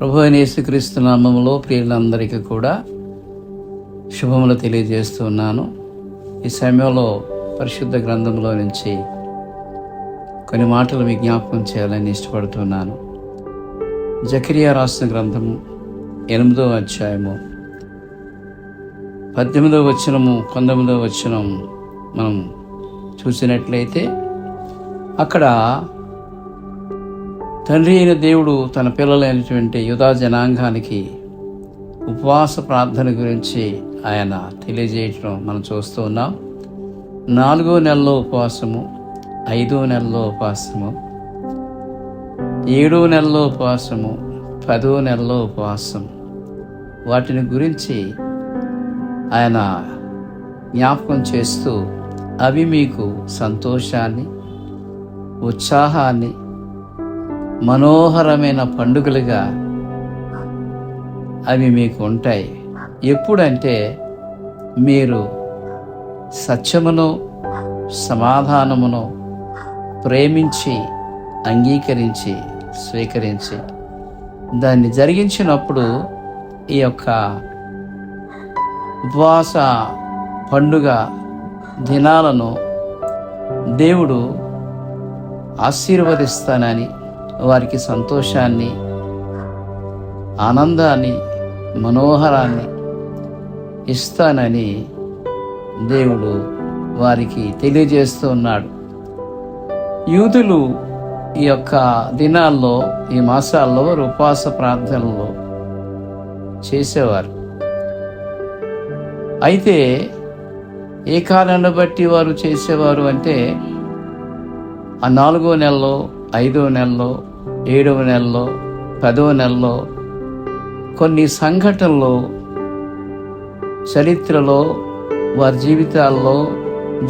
ప్రభువైన యేసుక్రీస్తు నామములో ప్రియులందరికీ కూడా శుభములు తెలియజేస్తున్నాను. ఈ సమయంలో పరిశుద్ధ గ్రంథంలో నుంచి కొన్ని మాటలు మీ జ్ఞాపకం చేయాలని ఇష్టపడుతున్నాను. జకరియా రాసిన గ్రంథం 8వ అధ్యాయము 18వ వచనము 19వ వచనం మనం చూసినట్లయితే అక్కడ తండ్రి అయిన దేవుడు తన పిల్లలైనటువంటి యూదా జనాంగానికి ఉపవాస ప్రార్థన గురించి ఆయన తెలియజేయటం మనం చూస్తూ ఉన్నాం. 4వ నెలలో ఉపవాసము, 5వ నెలలో ఉపవాసము, 7వ నెలలో ఉపవాసము, 10వ నెలలో ఉపవాసం, వాటిని గురించి ఆయన జ్ఞాపకం చేస్తూ అవి మీకు సంతోషాన్ని, ఉత్సాహాన్ని, మనోహరమైన పండుగలుగా అవి మీకు ఉంటాయి. ఎప్పుడంటే మీరు సత్యమును, సమాధానమును ప్రేమించి, అంగీకరించి, స్వీకరించి దాన్ని జరిగించినప్పుడు ఈ యొక్క ఉపవాస పండుగ దినాలను దేవుడు ఆశీర్వదిస్తానని, వారికి సంతోషాన్ని, ఆనందాన్ని, మనోహరాన్ని ఇస్తానని దేవుడు వారికి తెలియజేస్తూ ఉన్నాడు. యూదులు ఈ యొక్క దినాల్లో, ఈ మాసాల్లో ఉపవాస ప్రార్థనలు చేసేవారు. అయితే ఏ కాలాన్ని బట్టి వారు చేసేవారు అంటే ఆ 4వ నెలలో, 5వ నెలలో, 7వ నెలలో, 10వ నెలలో కొన్ని సంఘటనలు చరిత్రలో వారి జీవితాల్లో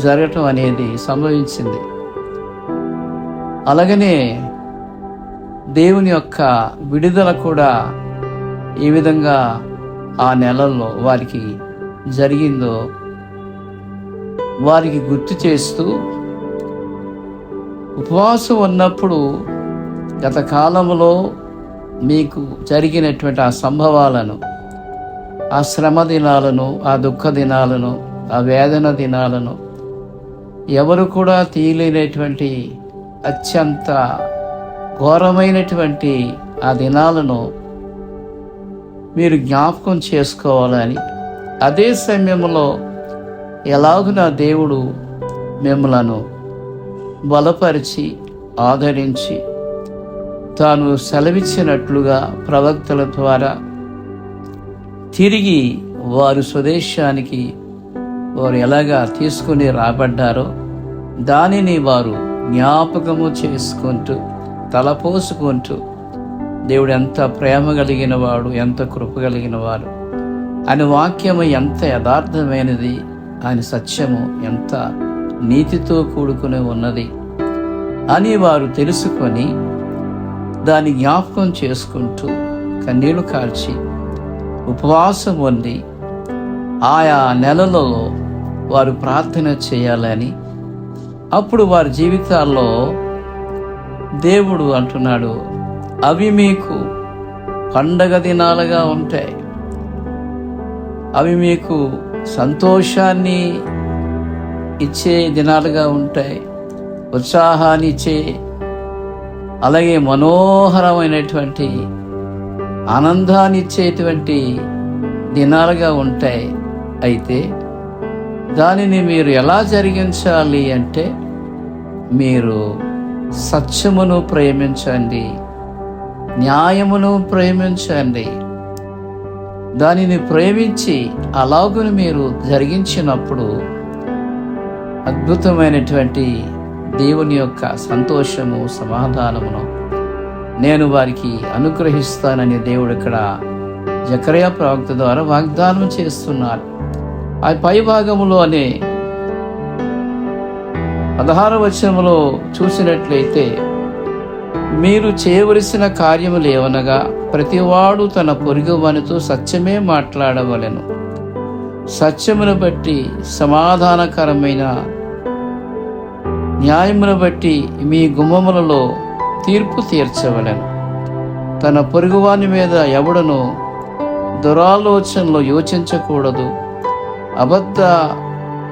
జరగటం అనేది సంభవించింది. అలాగనే దేవుని యొక్క విడుదల కూడా ఏ విధంగా ఆ నెలల్లో వారికి జరిగిందో వారికి గుర్తు చేస్తూ, ఉపవాసం ఉన్నప్పుడు గత కాలంలో మీకు జరిగినటువంటి ఆ సంభవాలను, ఆ శ్రమ దినాలను, ఆ దుఃఖ దినాలను, ఆ వేదన దినాలను, ఎవరు కూడా తీయలేనటువంటి అత్యంత ఘోరమైనటువంటి ఆ దినాలను మీరు జ్ఞాపకం చేసుకోవాలని, అదే సమయంలో ఎలాగున దేవుడు మిమ్మలను బలపరిచి, ఆదరించి, తాను సెలవిచ్చినట్లుగా ప్రవక్తల ద్వారా తిరిగి వారు స్వదేశానికి వారు ఎలాగా తీసుకుని రాబడ్డారో దానిని వారు జ్ఞాపకము చేసుకుంటూ, తలపోసుకుంటూ, దేవుడు ఎంత ప్రేమ కలిగిన వాడు, ఎంత కృప కలిగిన వాడు, ఆయన వాక్యము ఎంత యథార్థమైనది, ఆయన సత్యము ఎంత నీతితో కూడుకుని ఉన్నది అని వారు తెలుసుకొని దాన్ని జ్ఞాపకం చేసుకుంటూ కన్నీళ్లు కార్చి ఉపవాసం ఉండి ఆయా నెలలో వారు ప్రార్థన చేయాలని, అప్పుడు వారి జీవితాల్లో దేవుడు అంటున్నాడు, అవి మీకు పండగ దినాలుగా ఉంటాయి, అవి మీకు సంతోషాన్ని ఇచ్చే దినాలుగా ఉంటాయి, ఉత్సాహాన్ని ఇచ్చే, అలాగే మనోహరమైనటువంటి ఆనందాన్ని ఇచ్చేటువంటి దినాలుగా ఉంటాయి. అయితే దానిని మీరు ఎలా జరిగించాలి అంటే మీరు సత్యమును ప్రేమించండి, న్యాయమును ప్రేమించండి. దానిని ప్రేమించి అలాగును మీరు జరిగించినప్పుడు అద్భుతమైనటువంటి దేవుని యొక్క సంతోషము, సమాధానమును నేను వారికి అనుగ్రహిస్తానని దేవుడు ఇక్కడ జకరియా ప్రవక్త ద్వారా వాగ్దానం చేస్తున్నారు. ఆ పై భాగములోనే 16వ వచనములో చూసినట్లయితే, మీరు చేయవలసిన కార్యములు ఏవనగా ప్రతివాడు తన పొరుగువానితో సత్యమే మాట్లాడవలెను, సత్యమును బట్టి, సమాధానకరమైన న్యాయమును బట్టి మీ గుమ్మములలో తీర్పు తీర్చవలెను. తన పొరుగువాని మీద ఎవడను దురాలోచనలో యోచించకూడదు, అబద్ధ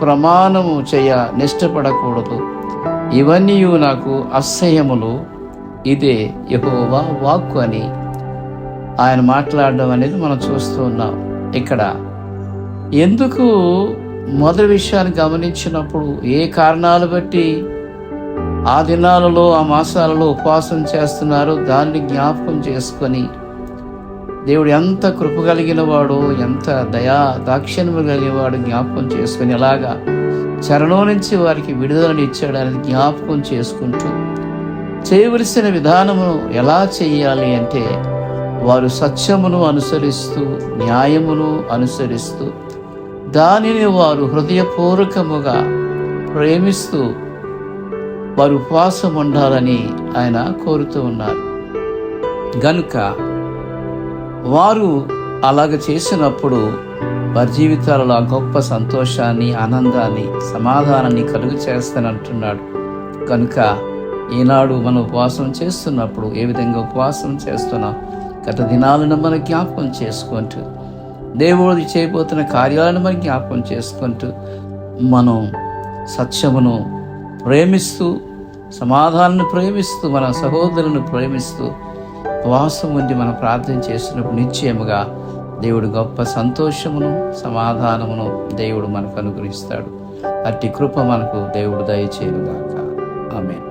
ప్రమాణము చేయ నిష్టపడకూడదు. ఇవన్నీ నాకు అసహ్యములు. ఇదే యెహోవా వాక్కు అని ఆయన మాట్లాడడం అనేది మనం చూస్తూ ఉన్నాం. ఇక్కడ ఎందుకు మొదటి విషయాన్ని గమనించినప్పుడు ఏ కారణాలు బట్టి ఆ దినాలలో ఆ మాసాలలో ఉపవాసం చేస్తున్నారో దాన్ని జ్ఞాపకం చేసుకొని దేవుడు ఎంత కృప కలిగిన వాడు, ఎంత దయా దాక్షిణ్యము కలిగిన వాడు జ్ఞాపకం చేసుకొని ఎలాగా చెరలో నుంచి వారికి విడుదలను ఇచ్చాడు అనేది జ్ఞాపకం చేసుకుంటూ చేయవలసిన విధానమును ఎలా చేయాలి అంటే వారు సత్యమును అనుసరిస్తూ న్యాయమును అనుసరిస్తూ దానిని వారు హృదయపూర్వకముగా ప్రేమిస్తూ వారు ఉపవాసం ఉండాలని ఆయన కోరుతూ ఉన్నారు. గనుక వారు అలాగ చేసినప్పుడు వారి జీవితాలలో ఆ గొప్ప సంతోషాన్ని, ఆనందాన్ని, సమాధానాన్ని కలుగు చేస్తానంటున్నాడు. కనుక ఈనాడు మనం ఉపవాసం చేస్తున్నప్పుడు ఏ విధంగా ఉపవాసం చేస్తున్నాం, గత దినాలను మనం జ్ఞాపకం చేసుకుంటూ దేవుడు చేయబోతున్న కార్యాలను మనం జ్ఞాపకం చేసుకుంటూ మనం సత్యమును ప్రేమిస్తూ, సమాధానాన్ని ప్రేమిస్తూ, మన సహోదరులను ప్రేమిస్తూ ఉపవాసం ఉండి మనం ప్రార్థన చేసినప్పుడు నిశ్చయముగా దేవుడు గొప్ప సంతోషమును, సమాధానమును దేవుడు మనకు అనుగ్రహిస్తాడు. అట్టి కృప మనకు దేవుడు దయచేయుగాక. ఆమేన్.